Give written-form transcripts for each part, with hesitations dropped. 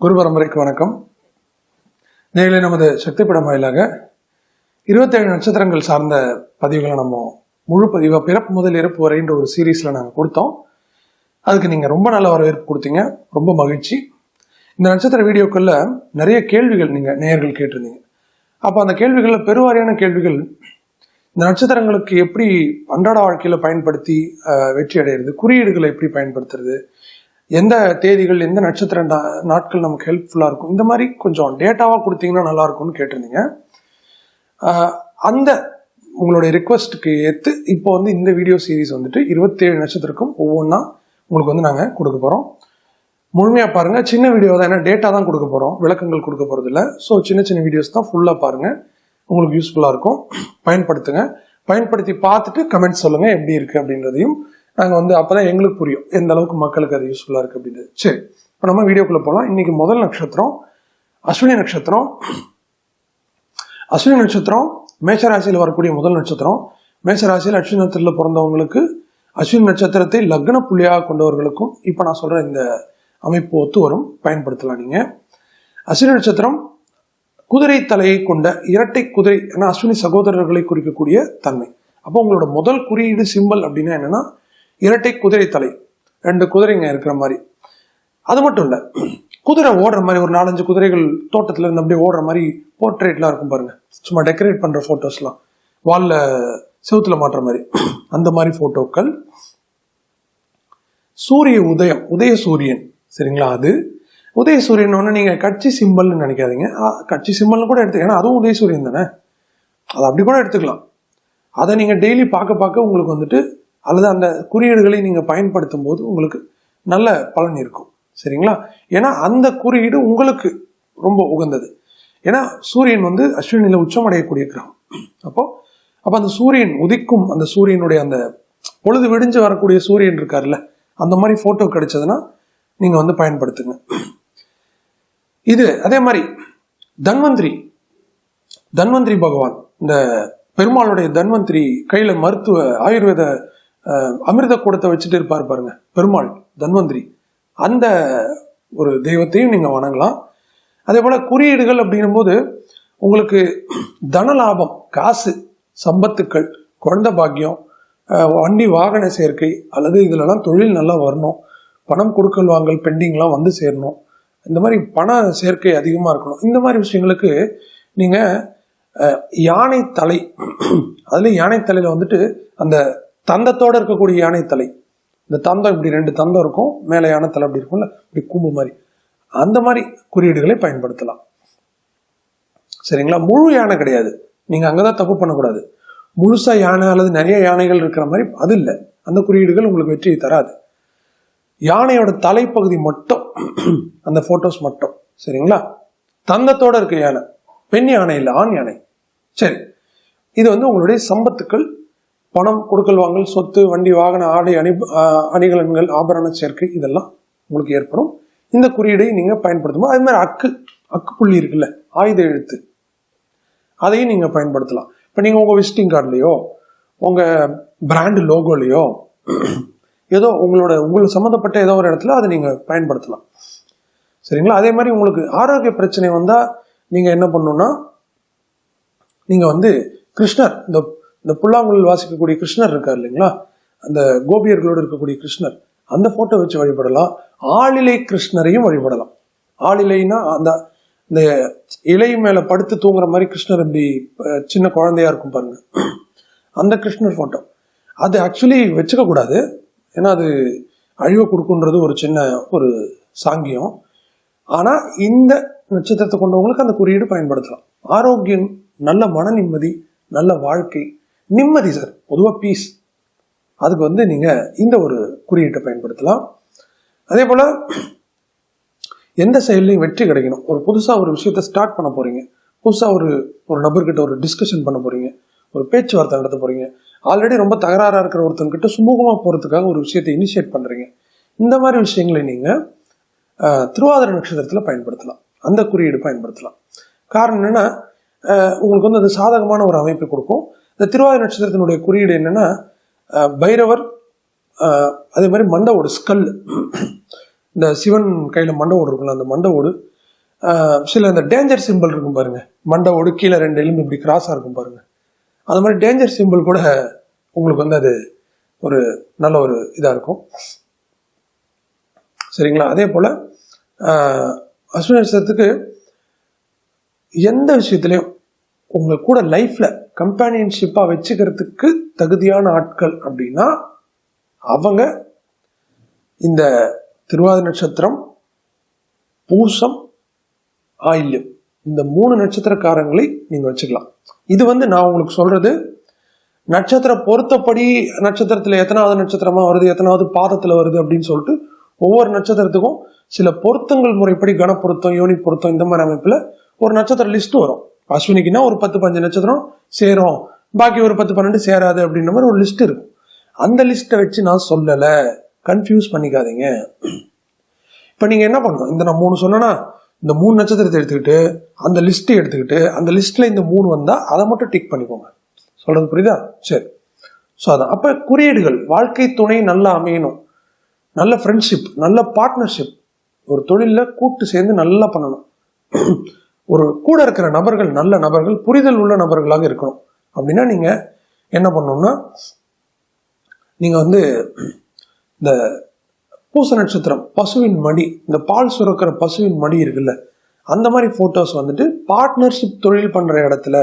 குரு பரம்பரைக்கு வணக்கம். நேரில் நமது சக்தி படம் வாயிலாக 27 நட்சத்திரங்கள் சார்ந்த பதிவுகளை நம்ம முழு பதிவாக பிறப்பு முதல் இறப்பு வரைன்ற ஒரு சீரீஸில் நாங்கள் கொடுத்தோம். அதுக்கு நீங்கள் ரொம்ப நல்ல வரவேற்பு கொடுத்தீங்க, ரொம்ப மகிழ்ச்சி. இந்த நட்சத்திர வீடியோக்களில் நிறைய கேள்விகள் நீங்கள் நேயர்கள் கேட்டிருந்தீங்க. அப்போ அந்த கேள்விகளில் பெருவாரியான கேள்விகள் இந்த நட்சத்திரங்களுக்கு எப்படி அன்றாட வாழ்க்கையில் பயன்படுத்தி வெற்றி அடைகிறது, குறியீடுகளை எப்படி பயன்படுத்துறது, எந்த தேதிகள் எந்த நட்சத்திர நாட்கள் நமக்கு ஹெல்ப்ஃபுல்லாக இருக்கும், இந்த மாதிரி கொஞ்சம் டேட்டாவாக கொடுத்தீங்கன்னா நல்லா இருக்கும்னு கேட்டிருந்தீங்க. அந்த உங்களுடைய ரிக்வஸ்ட்டுக்கு ஏற்று இப்போ இந்த வீடியோ சீரீஸ் 27 நட்சத்திரக்கும் ஒவ்வொன்றா உங்களுக்கு நாங்கள் கொடுக்க போகிறோம். முழுமையாக பாருங்கள். சின்ன வீடியோ தான், ஏன்னா டேட்டா தான் கொடுக்க போகிறோம், விளக்கங்கள் கொடுக்க போகிறது இல்லை. ஸோ சின்ன சின்ன வீடியோஸ் தான், ஃபுல்லாக பாருங்கள், உங்களுக்கு யூஸ்ஃபுல்லாக இருக்கும். பயன்படுத்துங்க. பயன்படுத்தி பார்த்துட்டு கமெண்ட்ஸ் சொல்லுங்கள் எப்படி இருக்குது அப்படின்றதையும். நாங்கள் அப்போ தான் எங்களுக்கு புரியும் எந்த அளவுக்கு மக்களுக்கு அது யூஸ்ஃபுல்லாக இருக்குது அப்படின்றது. சரி, இப்போ நம்ம வீடியோக்குள்ளே போகலாம். இன்றைக்கி முதல் நட்சத்திரம் அஸ்வினி நட்சத்திரம். அஸ்வினி நட்சத்திரம் மேஷராசியில் வரக்கூடிய முதல் நட்சத்திரம். மேஷராசியில் அஸ்வினி நட்சத்திரத்தில் பிறந்தவங்களுக்கு, அஸ்வினி நட்சத்திரத்தை லக்ன புள்ளியாக கொண்டவர்களுக்கும் இப்போ நான் சொல்கிற இந்த அமைப்பு ஒத்து வரும், பயன்படுத்தலாம் நீங்கள். அஸ்வினி நட்சத்திரம் குதிரை தலையை கொண்ட இரட்டை குதிரை, ஏன்னா அஸ்வினி சகோதரர்களை குறிக்கக்கூடிய தன்மை. அப்போ உங்களோட முதல் குறியீடு சிம்பல் அப்படின்னா என்னன்னா இரட்டை குதிரை தலை, 2 குதிரைங்க இருக்கிற மாதிரி. அது மட்டும் இல்லை, குதிரை ஓடுற மாதிரி ஒரு 4-5 குதிரைகள் தோட்டத்தில் இருந்து அப்படியே ஓடுற மாதிரி போர்ட்ரேட்லாம் இருக்கும் பாருங்க, சும்மா டெக்கரேட் பண்ணுற ஃபோட்டோஸ்லாம் வாலில் செவுத்துல மாட்டுற மாதிரி, அந்த மாதிரி ஃபோட்டோக்கள். சூரிய உதயம், உதய சூரியன், சரிங்களா? அது உதய சூரியன் ஒன்று நீங்கள் கட்சி சிம்பல்னு நினைக்காதீங்க. கட்சி சிம்பல்னு கூட எடுத்து, ஏன்னா அதுவும் உதய சூரியன் தானே, அதை அப்படி கூட எடுத்துக்கலாம். அதை நீங்கள் டெய்லி பார்க்க உங்களுக்கு அல்லது அந்த குறியீடுகளை நீங்கள் பயன்படுத்தும் போது உங்களுக்கு நல்ல பலன் இருக்கும், சரிங்களா? ஏன்னா அந்த குறியீடு உங்களுக்கு ரொம்ப உகந்தது. ஏன்னா சூரியன் அஸ்வினியில் உச்சமடையக்கூடிய கிரகம். அப்போ அந்த சூரியன் உதிக்கும், அந்த சூரியனுடைய அந்த பொழுது விடிஞ்சு வரக்கூடிய சூரியன் இருக்கார்ல, அந்த மாதிரி ஃபோட்டோ கிடைச்சதுன்னா நீங்கள் பயன்படுத்துங்க. இது அதே மாதிரி தன்வந்திரி பகவான், இந்த பெருமாளுடைய தன்வந்திரி கையில மருத்துவ ஆயுர்வேத அமிர்த கூடத்தை வச்சுட்டு இருப்பார் பாருங்க, பெருமாள் தன்வந்திரி, அந்த ஒரு தெய்வத்தையும் நீங்க வணங்கலாம். அதே போல குறியீடுகள் அப்படின்னும் போது உங்களுக்கு தன லாபம், காசு, சம்பத்துக்கள், குழந்தை பாக்கியம், வண்டி வாகன சேர்க்கை, அல்லது இதுலலாம் தொழில் நல்லா வரணும், பணம் கொடுக்கல் வாங்கல் பெண்டிங்லாம் சேரணும், இந்த மாதிரி பண சேர்க்கை அதிகமாக இருக்கணும். இந்த மாதிரி விஷயங்களுக்கு நீங்கள் யானை தலை, அதுல யானை தலையில அந்த தந்தத்தோடு இருக்கக்கூடிய யானை தலை, இந்த தந்தம் இப்படி 2 தந்தம் இருக்கும், மேலே யானை தலை அப்படி இருக்கும்ல, இப்படி கூம்பு மாதிரி, அந்த மாதிரி குறியீடுகளை பயன்படுத்தலாம், சரிங்களா? முழு யானை கிடையாது, நீங்கள் அங்கே தான் தப்பு பண்ணக்கூடாது. முழுசா யானை அல்லது நிறைய யானைகள் இருக்கிற மாதிரி அது இல்லை, அந்த குறியீடுகள் உங்களுக்கு வெற்றியை தராது. யானையோட தலைப்பகுதி மட்டும், அந்த போட்டோஸ் மட்டும், சரிங்களா? தந்தத்தோட இருக்க யானை, பெண் யானை இல்லை, ஆண் யானை. சரி, இது உங்களுடைய சம்பத்துக்கள், பணம், கொடுக்கல் வாங்கல், சொத்து, வண்டி, வாகன, ஆடை, அணிகலன்கள், ஆபரண சேர்க்கை, இதெல்லாம் உங்களுக்கு ஏற்படும். இந்த குறியீடை நீங்க பயன்படுத்தும். அதே மாதிரி அக்கு புள்ளி இருக்குல்ல, ஆயுத எழுத்து, அதையும் நீங்க பயன்படுத்தலாம். இப்போ நீங்க உங்க விசிட்டிங் கார்டுலையோ உங்க பிராண்ட் லோகோலையோ ஏதோ உங்களுக்கு சம்மந்தப்பட்ட ஏதோ ஒரு இடத்துல அதை நீங்க பயன்படுத்தலாம், சரிங்களா? அதே மாதிரி உங்களுக்கு ஆரோக்கிய பிரச்சனை வந்தா நீங்க என்ன பண்ணணும்னா, நீங்க கிருஷ்ணர், இந்த புல்லாங்குழல் வாசிக்கக்கூடிய கிருஷ்ணர் இருக்கார் இல்லைங்களா, அந்த கோபியர்களோடு இருக்கக்கூடிய கிருஷ்ணர், அந்த போட்டோ வச்சு வழிபடலாம். ஆளிலை கிருஷ்ணரையும் வழிபடலாம். ஆளிலைன்னா இந்த இலை மேல படுத்து தூங்குற மாதிரி கிருஷ்ணர், இப்படி சின்ன குழந்தையா இருக்கும் பாருங்க, அந்த கிருஷ்ணர் போட்டோ. அது ஆக்சுவலி வச்சுக்க கூடாது, ஏன்னா அது அழிவை கொடுக்குன்றது ஒரு சின்ன ஒரு சாங்கியம். ஆனா இந்த நட்சத்திரத்தை கொண்டவங்களுக்கு அந்த குறியீடு பயன்படுத்தலாம். ஆரோக்கியம், நல்ல மன நிம்மதி, நல்ல வாழ்க்கை, நிம்மதி சார், பொதுவாக பீஸ், அதுக்கு நீங்க இந்த ஒரு குறியீட்டை பயன்படுத்தலாம். அதே போல எந்த செயல்லையும் வெற்றி கிடைக்கணும், ஒரு புதுசாக ஒரு விஷயத்த ஸ்டார்ட் பண்ண போறீங்க, புதுசாக ஒரு நபர்கிட்ட ஒரு டிஸ்கஷன் பண்ண போறீங்க, ஒரு பேச்சுவார்த்தை நடத்த போறீங்க, ஆல்ரெடி ரொம்ப தகராறாக இருக்கிற ஒருத்தங்கிட்ட சுமூகமாக போறதுக்காக ஒரு விஷயத்தை இனிஷியேட் பண்றீங்க, இந்த மாதிரி விஷயங்களை நீங்க திருவாதிரை நட்சத்திரத்தில் பயன்படுத்தலாம், அந்த குறியீடு பயன்படுத்தலாம். காரணம் என்னன்னா, உங்களுக்கு அது சாதகமான ஒரு அமைப்பை கொடுக்கும். இந்த திருவாதிரை நட்சத்திரத்தினுடைய குறியீடு என்னன்னா, பைரவர், அதே மாதிரி மண்டவோட ஸ்கல், இந்த சிவன் கையில் மண்டை ஓடு இருக்குல்ல, அந்த மண்டை ஓடு, சில இந்த டேஞ்சர் சிம்பிள் இருக்கும் பாருங்க, மண்டை ஓடு கீழே 2 எலும்பு இப்படி கிராஸாக இருக்கும் பாருங்க, அது மாதிரி டேஞ்சர் சிம்பிள் கூட உங்களுக்கு வந்து அது ஒரு நல்ல ஒரு இதாக இருக்கும். சரிங்களா? அதே போல் அஸ்வினி நட்சத்திரத்துக்கு எந்த விஷயத்துலையும் உங்க கூட லைஃப்ல கம்பேனியன்ஷிப்பாக வச்சுக்கிறதுக்கு தகுதியான ஆட்கள் அப்படின்னா அவங்க இந்த திருவாதிரை நட்சத்திரம், பூசம், ஆயில்யம், இந்த 3 நட்சத்திரக்காரங்களை நீங்கள் வச்சுக்கலாம். இது வந்து நான் உங்களுக்கு சொல்றது நட்சத்திர பொருத்தப்படி நட்சத்திரத்தில் எத்தனாவது நட்சத்திரமா வருது, எத்தனாவது பாதத்தில் வருது அப்படின்னு சொல்லிட்டு ஒவ்வொரு நட்சத்திரத்துக்கும் சில பொருத்தங்கள் முறைப்படி கணப்பொருத்தம், யோனி பொருத்தம், இந்த மாதிரி அமைப்பில் ஒரு நட்சத்திர லிஸ்ட் வரும். அஸ்வினிக்குன்னா ஒரு 10-15 நட்சத்திரம் சேரும், பாக்கி ஒரு 10-12 சேராது அப்படின்ற மாதிரி ஒரு லிஸ்ட் இருக்கும். அந்த லிஸ்ட்டை வச்சு நான் சொல்லலை, கன்ஃபியூஸ் பண்ணிக்காதீங்க. இப்போ நீங்கள் என்ன பண்ணணும், இந்த நான் 3 சொன்னேன்னா இந்த 3 நட்சத்திரத்தை எடுத்துக்கிட்டு அந்த லிஸ்ட்டை எடுத்துக்கிட்டு அந்த லிஸ்ட்டில் இந்த 3 வந்தால் அதை மட்டும் டிக் பண்ணிக்கோங்க. சொல்றது புரியுதா? சரி. ஸோ அதான் அப்போ குறியீடுகள், வாழ்க்கை துணை நல்லா அமையணும், நல்ல ஃப்ரெண்ட்ஷிப், நல்ல பார்ட்னர்ஷிப், ஒரு தொழிலில் கூட்டு சேர்ந்து நல்லா பண்ணணும், ஒரு கூட இருக்கிற நபர்கள் நல்ல நபர்கள், புரிதல் உள்ள நபர்களாக இருக்கணும். அப்படின்னா நீங்கள் என்ன பண்ணணும்னா, நீங்கள் வந்து இந்த பூச நட்சத்திரம், பசுவின் மடி, இந்த பால் சுரக்கிற பசுவின் மடி இருக்குல்ல, அந்த மாதிரி ஃபோட்டோஸ் வந்துட்டு பார்ட்னர்ஷிப் தொழில் பண்ணுற இடத்துல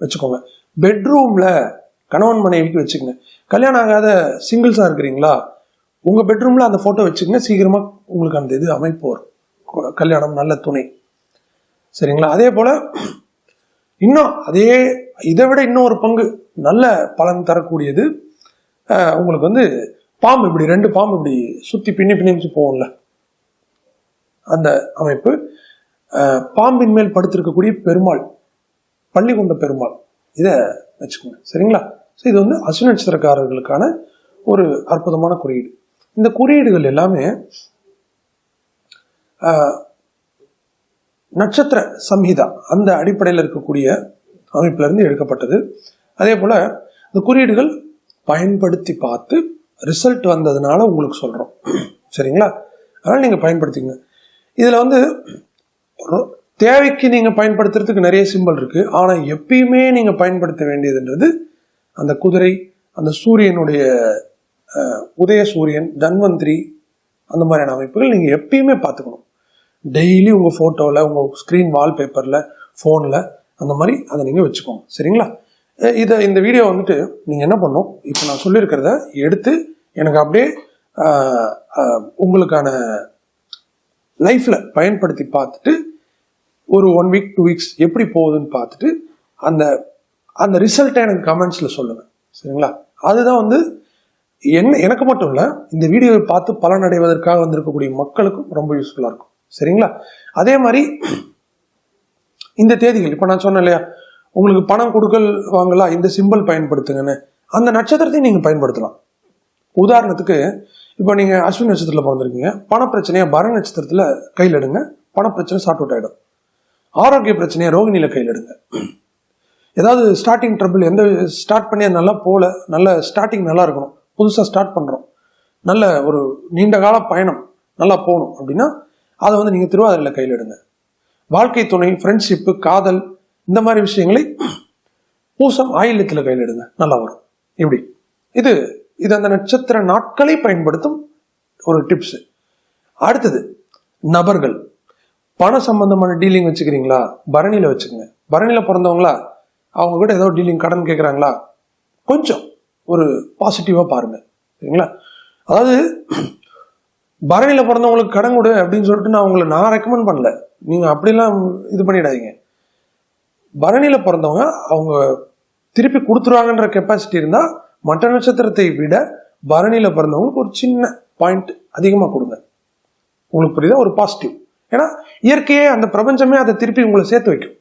வச்சுக்கோங்க. பெட்ரூமில் கணவன் மனைவிக்கு வச்சுக்கோங்க. கல்யாணம் ஆகாத சிங்கிள்ஸாக இருக்கிறீங்களா, உங்கள் பெட்ரூமில் அந்த ஃபோட்டோ வச்சுக்கோங்க. சீக்கிரமாக உங்களுக்கு அந்த இது அமைப்பு வரும், கல்யாணம், நல்ல துணை. சரிங்களா? அதே போல் இன்னும் இதை விட இன்னும் ஒரு பங்கு நல்ல பலன் தரக்கூடியது உங்களுக்கு வந்து பாம்பு, இப்படி 2 பாம்பு இப்படி சுற்றி பின்னி போகும்ல, அந்த அமைப்பு. பாம்பின் மேல் படுத்திருக்கக்கூடிய பெருமாள், பள்ளி கொண்ட பெருமாள், இதை வச்சுக்கோங்க. சரிங்களா? ஸோ இது வந்து அஸ்வினி நட்சத்திரக்காரர்களுக்கான ஒரு அற்புதமான குறியீடு. இந்த குறியீடுகள் எல்லாமே நட்சத்திர சம்ஹிதா அந்த அடிப்படையில் இருக்கக்கூடிய அமைப்பிலிருந்து எடுக்கப்பட்டது. அதே போல் இந்த குறியீடுகள் பயன்படுத்தி பார்த்து ரிசல்ட் வந்ததுனால உங்களுக்கு சொல்கிறோம். சரிங்களா? அதனால் நீங்கள் பயன்படுத்திங்க. இதில் வந்து தேவைக்கு நீங்கள் பயன்படுத்துறதுக்கு நிறைய சிம்பிள் இருக்குது. ஆனால் எப்பயுமே நீங்கள் பயன்படுத்த வேண்டியதுன்றது அந்த குதிரை, அந்த சூரியனுடைய உதய சூரியன், தன்வந்திரி, அந்த மாதிரியான அமைப்புகள் நீங்கள் எப்பயுமே பார்த்துக்கணும். டெய்லி உங்கள் ஃபோட்டோவில், உங்கள் ஸ்க்ரீன் வால்பேப்பரில், ஃபோனில், அந்த மாதிரி அதை நீங்கள் வச்சுக்கோங்க. சரிங்களா? இந்த வீடியோ வந்துட்டு நீங்கள் என்ன பண்ணணும், இப்போ நான் சொல்லியிருக்கிறத எடுத்து எனக்கு அப்படியே உங்களுக்கான லைஃப்பில் பயன்படுத்தி பார்த்துட்டு ஒரு 1 வீக் 2 வீக்ஸ் எப்படி போகுதுன்னு பார்த்துட்டு அந்த ரிசல்ட்டை எனக்கு கமெண்ட்ஸில் சொல்லுங்கள். சரிங்களா? அதுதான் வந்து எனக்கு மட்டும் இல்லை, இந்த வீடியோவை பார்த்து பலனடைவதற்காக வந்திருக்கக்கூடிய மக்களுக்கும் ரொம்ப யூஸ்ஃபுல்லாக இருக்கும். சரிங்களா? அதே மாதிரி இந்த தேதிகள் இப்போ நான் சொன்னேன் இல்லையா, உங்களுக்கு பணம் கொடுக்கல் வாங்கலாம், இந்த சிம்பிள் பயன்படுத்துங்கன்னு, அந்த நட்சத்திரத்தையும் நீங்கள் பயன்படுத்தலாம். உதாரணத்துக்கு இப்போ நீங்கள் அஸ்வினி நட்சத்திரத்தில் பிறந்திருக்கீங்க, பணப்பிரச்சனையாக பரணி நட்சத்திரத்தில் கையில் எடுங்க, பணப்பிரச்சனை சார்ட் அவுட் ஆகிடும். ஆரோக்கிய பிரச்சனையை ரோகிணியில் கையில் எடுங்க. ஏதாவது ஸ்டார்டிங் ட்ரபிள், எந்த ஸ்டார்ட் பண்ணி அது நல்லா போகல, நல்ல ஸ்டார்டிங் நல்லா இருக்கணும், புதுசாக ஸ்டார்ட் பண்ணுறோம், நல்ல ஒரு நீண்ட கால பயணம் நல்லா போகணும் அப்படின்னா அதை வந்து நீங்கள் திருவாதிரையில் கையில் எடுங்க. வாழ்க்கை துணை, ஃப்ரெண்ட்ஷிப்பு, காதல், இந்த மாதிரி விஷயங்களை பூசம், ஆயில்யத்தில் கையில் எடுங்க, நல்லா வரும். இப்படி இது அந்த நட்சத்திர நாட்களை பயன்படுத்தும் ஒரு டிப்ஸ். அடுத்தது நபர்கள், பண சம்பந்தமான டீலிங் வச்சுக்கிறீங்களா, பரணியில் வச்சுக்கோங்க. பரணியில் பிறந்தவங்களா, அவங்க கிட்ட ஏதோ டீலிங், கடன் கேட்குறாங்களா, கொஞ்சம் ஒரு பாசிட்டிவாக பாருங்கள். சரிங்களா? அதாவது பரணியில் பிறந்தவங்களுக்கு கடன் கொடு அப்படின்னு சொல்லிட்டு நான் ரெக்கமெண்ட் பண்ணல, நீங்கள் அப்படிலாம் இது பண்ணிடாதீங்க. பரணியில் பிறந்தவங்க அவங்க திருப்பி கொடுத்துருவாங்கன்ற கெப்பாசிட்டி இருந்தால் மற்ற நட்சத்திரத்தை விட பரணியில் பிறந்தவங்களுக்கு ஒரு சின்ன பாயிண்ட் அதிகமாக கொடுங்க. உங்களுக்கு புரியுதா? ஒரு பாசிட்டிவ். ஏன்னா இயற்கையே, அந்த பிரபஞ்சமே அதை திருப்பி உங்களை சேர்த்து வைக்கும்,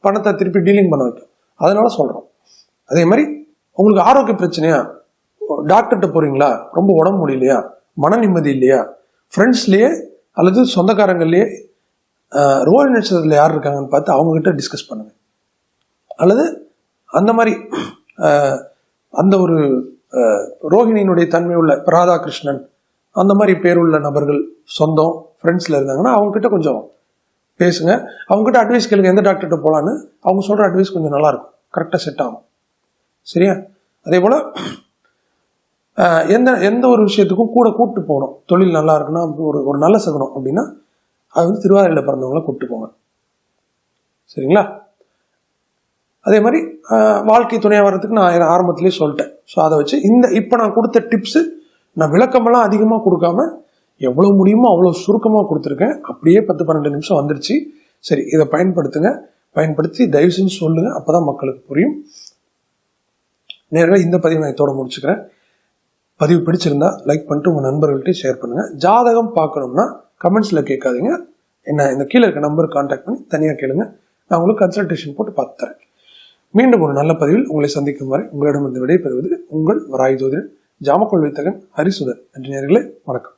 பணத்தை திருப்பி டீலிங் பண்ண வைக்கும். அதனால சொல்கிறோம். அதே மாதிரி உங்களுக்கு ஆரோக்கிய பிரச்சனையா, டாக்டர்கிட்ட போகிறீங்களா, ரொம்ப உடம்பு முடியலையா, மன நிம்மதி இல்லையா, ஃப்ரெண்ட்ஸ்லேயே அல்லது சொந்தக்காரங்கள்லேயே ரோஹிணி நட்சத்திரத்தில் யார் இருக்காங்கன்னு பார்த்து அவங்ககிட்ட டிஸ்கஸ் பண்ணுங்கள். அல்லது அந்த மாதிரி அந்த ஒரு ரோஹிணியினுடைய தன்மை உள்ள ராதாகிருஷ்ணன், அந்த மாதிரி பேருள்ள நபர்கள், சொந்தம், ஃப்ரெண்ட்ஸில் இருந்தாங்கன்னா அவங்கக்கிட்ட கொஞ்சம் பேசுங்க. அவங்ககிட்ட அட்வைஸ் கேளுங்க, எந்த டாக்டர்கிட்ட போகலான்னு. அவங்க சொல்கிற அட்வைஸ் கொஞ்சம் நல்லாயிருக்கும், கரெக்டாக செட் ஆகும். சரியா? அதே போல் எந்த ஒரு விஷயத்துக்கும் கூட கூப்பிட்டு போகணும். தொழில் நல்லா இருக்குன்னா ஒரு நல்ல சகுனம் அப்படின்னா அது வந்து திருவாரூரில் பிறந்தவங்கள கூப்பிட்டு போங்க. சரிங்களா? அதே மாதிரி வாழ்க்கை துணையாக வர்றதுக்கு நான் ஆரம்பத்திலே சொல்லிட்டேன். ஸோ அதை வச்சு இப்போ நான் கொடுத்த டிப்ஸு நான் விளக்கமெல்லாம் அதிகமாக கொடுக்காம எவ்வளோ முடியுமோ அவ்வளோ சுருக்கமாக கொடுத்துருக்கேன். அப்படியே 10-12 நிமிஷம் வந்துருச்சு. சரி, இதை பயன்படுத்துங்க. பயன்படுத்தி தயவு செஞ்சு சொல்லுங்கள், அப்போ தான் மக்களுக்கு புரியும். நேரடியாக இந்த பதிவு நான் இதோட முடிச்சுக்கிறேன். பதிவு பிடிச்சிருந்தா லைக் பண்ணிட்டு உங்கள் நண்பர்கள்ட்டையும் ஷேர் பண்ணுங்கள். ஜாதகம் பார்க்கணும்னா கமெண்ட்ஸில் கேட்காதீங்க, என்ன இந்த கீழே இருக்க நம்பருக்கு கான்டாக்ட் பண்ணி தனியாக கேளுங்க. நான் உங்களுக்கு கன்சல்டேஷன் போட்டு பார்த்து தரேன். மீண்டும் ஒரு நல்ல பதிவில் உங்களை சந்திக்கும் வரை உங்களிடமிருந்து விடைபெறுவது உங்கள் வராய் ஜோதிடன் ஜாமக்கோள் வித்தகன் ஹரிசுதன். நன்றி நேயர்களே, வணக்கம்.